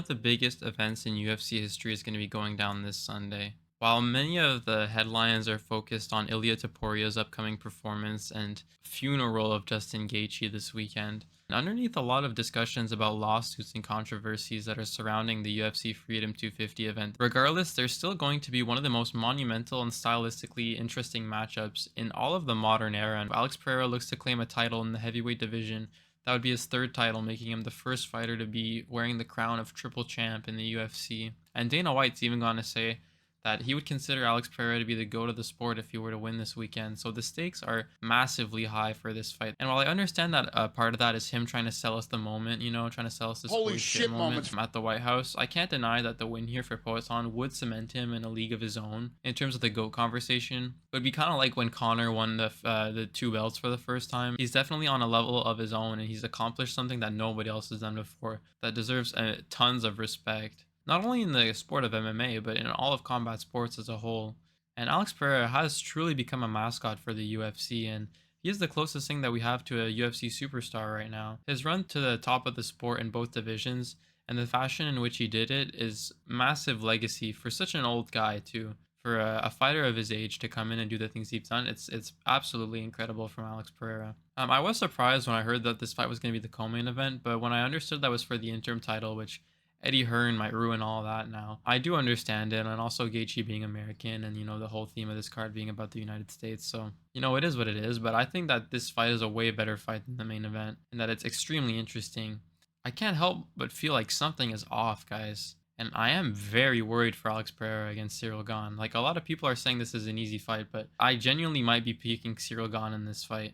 the biggest events in UFC history is going to be going down this Sunday. While many of the headlines are focused on Ilia Toporia's upcoming performance and funeral of Justin Gaethje this weekend, underneath a lot of discussions about lawsuits and controversies that are surrounding the UFC Freedom 250 event, regardless, there's still going to be one of the most monumental and stylistically interesting matchups in all of the modern era. And Alex Pereira looks to claim a title in the heavyweight division. That would be his third title, making him the first fighter to be wearing the crown of triple champ in the UFC. And Dana White's even gone to say that he would consider Alex Pereira to be the GOAT of the sport if he were to win this weekend. So the stakes are massively high for this fight. And while I understand that part of that is him trying to sell us the moment, trying to sell us this Holy holy shit shit moment moments. at the White House, I can't deny that the win here for Poatan would cement him in a league of his own in terms of the GOAT conversation. It would be kind of like when Conor won the two belts for the first time. He's definitely on a level of his own, and he's accomplished something that nobody else has done before that deserves tons of respect, not only in the sport of MMA, but in all of combat sports as a whole. And Alex Pereira has truly become a mascot for the UFC, and he is the closest thing that we have to a UFC superstar right now. His run to the top of the sport in both divisions and the fashion in which he did it is massive legacy for such an old guy too. For a fighter of his age to come in and do the things he's done, it's absolutely incredible from Alex Pereira. I was surprised when I heard that this fight was going to be the co-main event, but when I understood that was for the interim title, which Eddie Hearn might ruin all that now. I do understand it, and also Gaethje being American, and the whole theme of this card being about the United States. So it is what it is. But I think that this fight is a way better fight than the main event, and that it's extremely interesting. I can't help but feel like something is off, guys. And I am very worried for Alex Pereira against Cyril Gane. Like, a lot of people are saying this is an easy fight, but I genuinely might be picking Cyril Gane in this fight.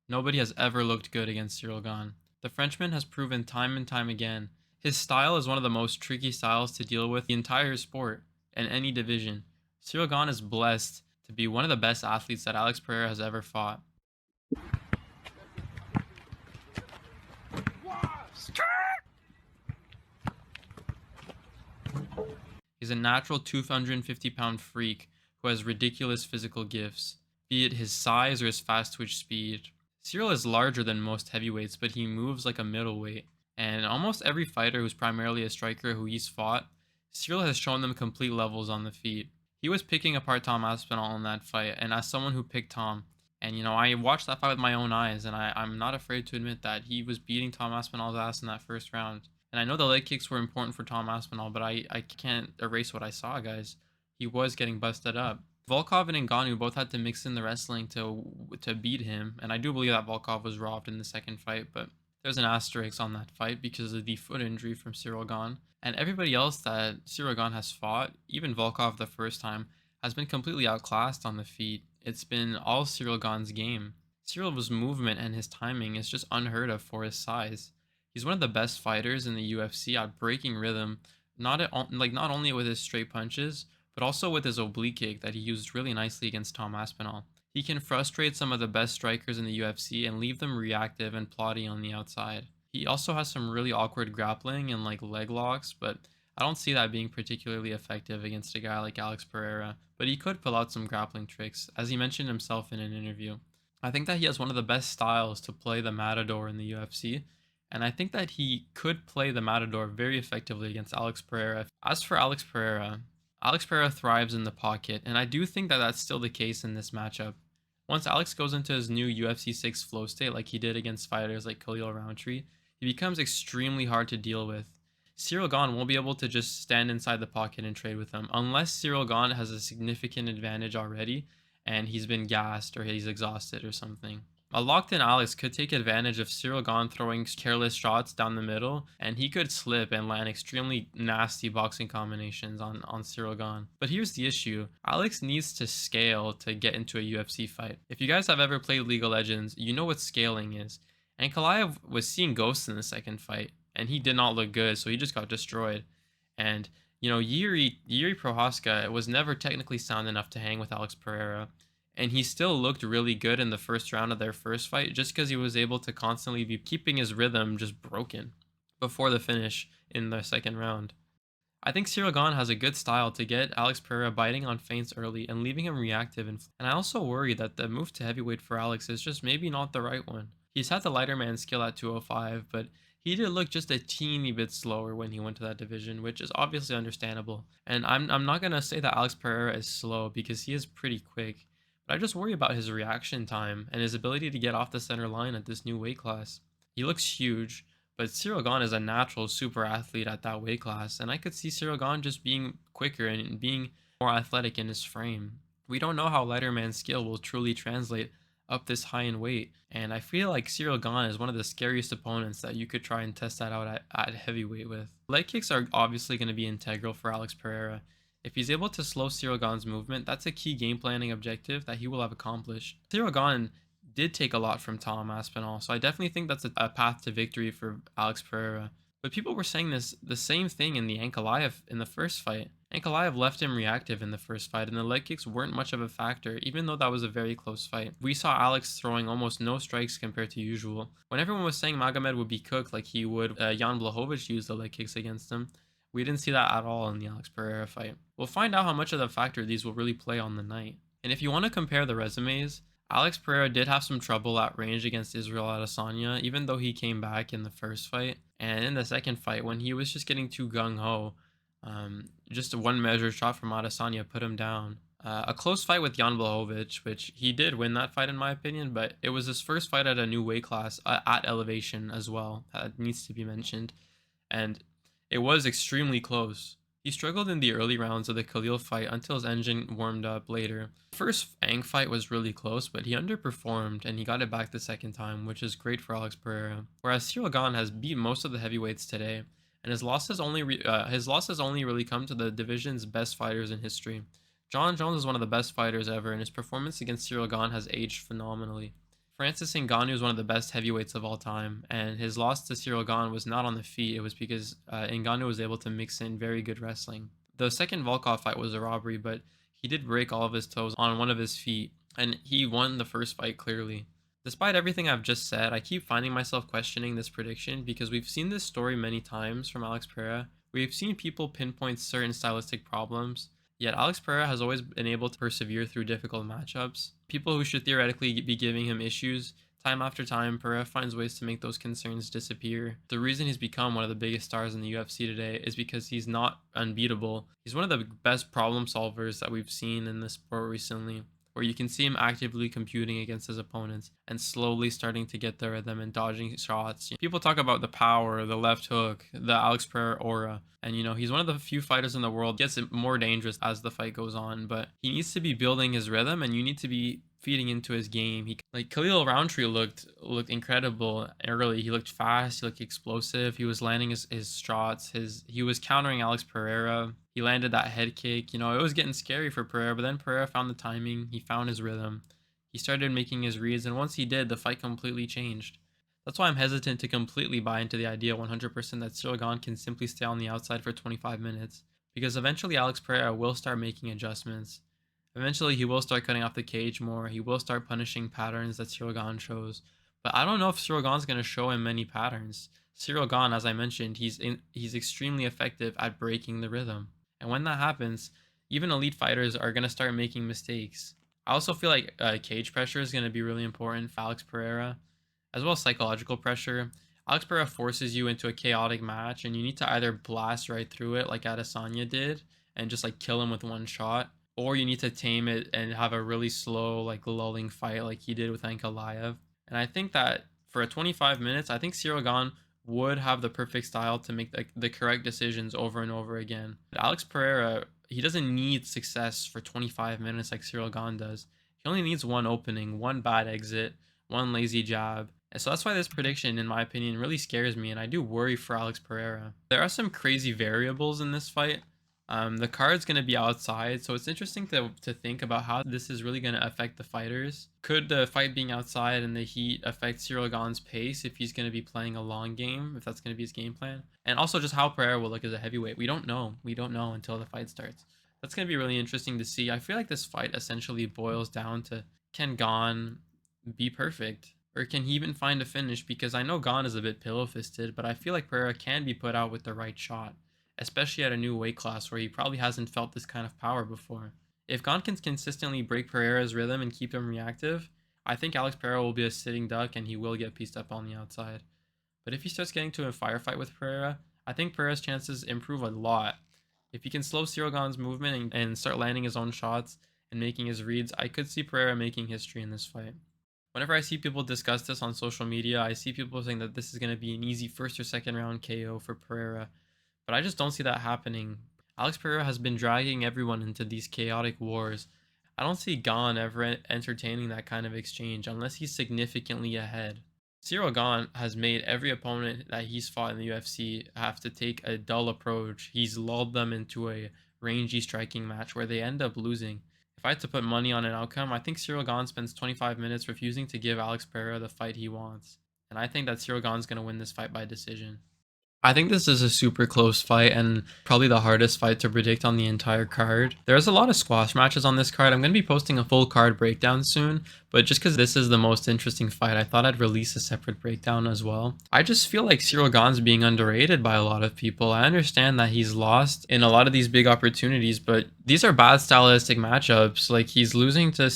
Nobody has ever looked good against Cyril Gane. The Frenchman has proven time and time again his style is one of the most tricky styles to deal with the entire sport in any division. Cyril Gane is blessed to be one of the best athletes that Alex Pereira has ever fought. He's a natural 250-pound freak who has ridiculous physical gifts, be it his size or his fast twitch speed. Cyril is larger than most heavyweights, but he moves like a middleweight. And almost every fighter who's primarily a striker who he's fought, Cyril has shown them complete levels on the feet. He was picking apart Tom Aspinall in that fight, and as someone who picked Tom, and I watched that fight with my own eyes, and I'm not afraid to admit that he was beating Tom Aspinall's ass in that first round. And I know the leg kicks were important for Tom Aspinall, but I can't erase what I saw, guys. He was getting busted up. Volkov and Ngannou both had to mix in the wrestling to beat him, and I do believe that Volkov was robbed in the second fight, but there's an asterisk on that fight because of the foot injury from Cyril Gane. And everybody else that Cyril Gane has fought, even Volkov the first time, has been completely outclassed on the feet. It's been all Cyril Gane's game. Cyril's movement and his timing is just unheard of for his size. He's one of the best fighters in the UFC at breaking rhythm, not only with his straight punches, but also with his oblique kick that he used really nicely against Tom Aspinall. He can frustrate some of the best strikers in the UFC and leave them reactive and plotty on the outside. He also has some really awkward grappling and leg locks, but I don't see that being particularly effective against a guy like Alex Pereira, but he could pull out some grappling tricks, as he mentioned himself in an interview. I think that he has one of the best styles to play the Matador in the UFC, and I think that he could play the Matador very effectively against Alex Pereira. As for Alex Pereira thrives in the pocket, and I do think that that's still the case in this matchup. Once Alex goes into his new UFC 6 flow state like he did against fighters like Khalil Rountree, he becomes extremely hard to deal with. Cyril Gane won't be able to just stand inside the pocket and trade with him unless Cyril Gane has a significant advantage already and he's been gassed or he's exhausted or something. A locked-in Alex could take advantage of Cyril Gane throwing careless shots down the middle, and he could slip and land extremely nasty boxing combinations on Cyril Gane. But here's the issue. Alex needs to scale to get into a UFC fight. If you guys have ever played League of Legends, you know what scaling is. And Kalaev was seeing ghosts in the second fight, and he did not look good, so he just got destroyed. And, Yuri Prohaska was never technically sound enough to hang with Alex Pereira. And he still looked really good in the first round of their first fight just because he was able to constantly be keeping his rhythm just broken before the finish in the second round. I think Cyril Gane has a good style to get Alex Pereira biting on feints early and leaving him reactive. And I also worry that the move to heavyweight for Alex is just maybe not the right one. He's had the lighter man skill at 205, but He did look just a teeny bit slower when he went to that division, which is obviously understandable. And I'm not gonna say that Alex Pereira is slow because he is pretty quick, but I just worry about his reaction time and his ability to get off the center line at this new weight class. He looks huge, but Cyril Gane is a natural super athlete at that weight class, and I could see Cyril Gane just being quicker and being more athletic in his frame. We don't know how lighter man's skill will truly translate up this high in weight, and I feel like Cyril Gane is one of the scariest opponents that you could try and test that out at heavyweight with. Leg kicks are obviously going to be integral for Alex Pereira. If he's able to slow Cyril Gane's movement, that's a key game planning objective that he will have accomplished. Cyril Gane did take a lot from Tom Aspinall, so I definitely think that's a path to victory for Alex Pereira. But people were saying the same thing in the Ankalaev in the first fight. Ankalaev left him reactive in the first fight, and the leg kicks weren't much of a factor, even though that was a very close fight. We saw Alex throwing almost no strikes compared to usual. When everyone was saying Magomed would be cooked like he would Jan Blachowicz use the leg kicks against him, we didn't see that at all in the Alex Pereira fight. We'll find out how much of a factor these will really play on the night. And if you want to compare the resumes, Alex Pereira did have some trouble at range against Israel Adesanya, even though he came back in the first fight. And in the second fight, when he was just getting too gung-ho, just a one measured shot from Adesanya put him down. A close fight with Jan Blachowicz, which he did win that fight in my opinion, but it was his first fight at a new weight class at elevation as well. That needs to be mentioned. And it was extremely close. He struggled in the early rounds of the Khalil fight until his engine warmed up later. The first Ang fight was really close, but he underperformed and he got it back the second time, which is great for Alex Pereira. Whereas Cyril Gane has beat most of the heavyweights today, and his losses only really come to the division's best fighters in history. John Jones is one of the best fighters ever, and his performance against Cyril Gane has aged phenomenally. Francis Ngannou is one of the best heavyweights of all time, and his loss to Cyril Gane was not on the feet. It was because Ngannou was able to mix in very good wrestling. The second Volkov fight was a robbery, but he did break all of his toes on one of his feet, and he won the first fight clearly. Despite everything I've just said, I keep finding myself questioning this prediction because we've seen this story many times from Alex Pereira. We've seen people pinpoint certain stylistic problems, yet Alex Pereira has always been able to persevere through difficult matchups. People who should theoretically be giving him issues, time after time, Pereira finds ways to make those concerns disappear. The reason he's become one of the biggest stars in the UFC today is because he's not unbeatable. He's one of the best problem solvers that we've seen in this sport recently, where you can see him actively competing against his opponents and slowly starting to get the rhythm and dodging shots. People talk about the power, the left hook, the Alex Pereira aura, and he's one of the few fighters in the world gets more dangerous as the fight goes on, but he needs to be building his rhythm and you need to be feeding into his game. Like Khalil Roundtree looked incredible early. He looked fast, he looked explosive, he was landing his shots, he was countering Alex Pereira. He landed that head kick. It was getting scary for Pereira, but then Pereira found the timing, he found his rhythm. He started making his reads, and once he did, the fight completely changed. That's why I'm hesitant to completely buy into the idea 100% that Cyril Gane can simply stay on the outside for 25 minutes, because eventually Alex Pereira will start making adjustments. Eventually, he will start cutting off the cage more. He will start punishing patterns that Cyril Gane shows. But I don't know if Cyril Gane's going to show him many patterns. Cyril Gane, as I mentioned, he's extremely effective at breaking the rhythm. And when that happens, even elite fighters are going to start making mistakes. I also feel like cage pressure is going to be really important for Alex Pereira, as well as psychological pressure. Alex Pereira forces you into a chaotic match, and you need to either blast right through it like Adesanya did and just like kill him with one shot, or you need to tame it and have a really slow, like lulling fight like he did with Ankalaev. And I think that for a 25 minutes, I think Cyril Gane would have the perfect style to make the correct decisions over and over again. But Alex Pereira, he doesn't need success for 25 minutes like Cyril Gane does. He only needs one opening, one bad exit, one lazy jab. And so that's why this prediction, in my opinion, really scares me, and I do worry for Alex Pereira. There are some crazy variables in this fight. The card's going to be outside, so it's interesting to think about how this is really going to affect the fighters. Could the fight being outside and the heat affect Cyril Gane's pace if he's going to be playing a long game, if that's going to be his game plan? And also just how Pereira will look as a heavyweight. We don't know. We don't know until the fight starts. That's going to be really interesting to see. I feel like this fight essentially boils down to, can Gane be perfect? Or can he even find a finish? Because I know Gane is a bit pillow-fisted, but I feel like Pereira can be put out with the right shot, especially at a new weight class where he probably hasn't felt this kind of power before. If Gane can consistently break Pereira's rhythm and keep him reactive, I think Alex Pereira will be a sitting duck and he will get pieced up on the outside. But if he starts getting to a firefight with Pereira, I think Pereira's chances improve a lot. If he can slow Ciryl Gane's movement and start landing his own shots and making his reads, I could see Pereira making history in this fight. Whenever I see people discuss this on social media, I see people saying that this is going to be an easy first or second round KO for Pereira, but I just don't see that happening. Alex Pereira has been dragging everyone into these chaotic wars. I don't see Gane ever entertaining that kind of exchange unless he's significantly ahead. Ciryl Gane has made every opponent that he's fought in the UFC have to take a dull approach. He's lulled them into a rangy striking match where they end up losing. If I had to put money on an outcome, I think Ciryl Gane spends 25 minutes refusing to give Alex Pereira the fight he wants. And I think that Ciryl Gane's going to win this fight by decision. I think this is a super close fight and probably the hardest fight to predict on the entire card. There's a lot of squash matches on this card. I'm going to be posting a full card breakdown soon, but just because this is the most interesting fight, I thought I'd release a separate breakdown as well. I just feel like Ciryl Gane's being underrated by a lot of people. I understand that he's lost in a lot of these big opportunities, but these are bad stylistic matchups. Like, he's losing to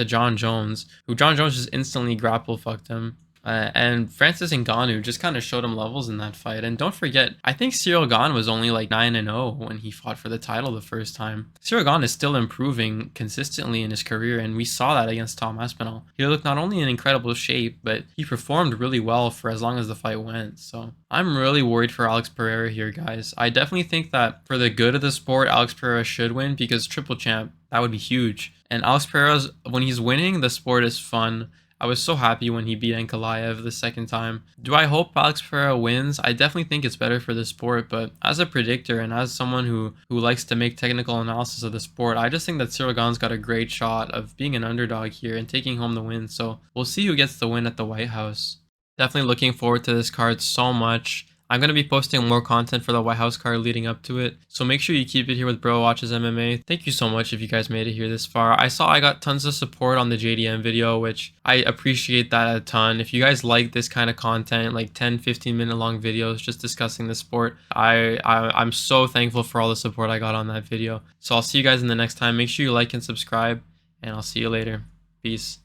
John Jones, who John Jones just instantly grapple fucked him. And Francis Ngannou just kind of showed him levels in that fight. And don't forget, I think Ciryl Gane was only like 9-0 when he fought for the title the first time. Ciryl Gane is still improving consistently in his career, and we saw that against Tom Aspinall. He looked not only in incredible shape, but he performed really well for as long as the fight went. So I'm really worried for Alex Pereira here, guys. I definitely think that for the good of the sport, Alex Pereira should win because triple champ, that would be huge. And Alex Pereira's, when he's winning, the sport is fun. I was so happy when he beat Ankalaev the second time. Do I hope Alex Pereira wins? I definitely think it's better for the sport, but as a predictor and as someone who likes to make technical analysis of the sport, I just think that Ciryl Gane's got a great shot of being an underdog here and taking home the win. So we'll see who gets the win at the White House. Definitely looking forward to this card so much. I'm going to be posting more content for the White House card leading up to it, so make sure you keep it here with Bro Watches MMA. Thank you so much if you guys made it here this far. I saw I got tons of support on the JDM video, which I appreciate that a ton. If you guys like this kind of content, like 10-15 minute long videos just discussing the sport, I'm so thankful for all the support I got on that video. So I'll see you guys in the next time. Make sure you like and subscribe, and I'll see you later. Peace.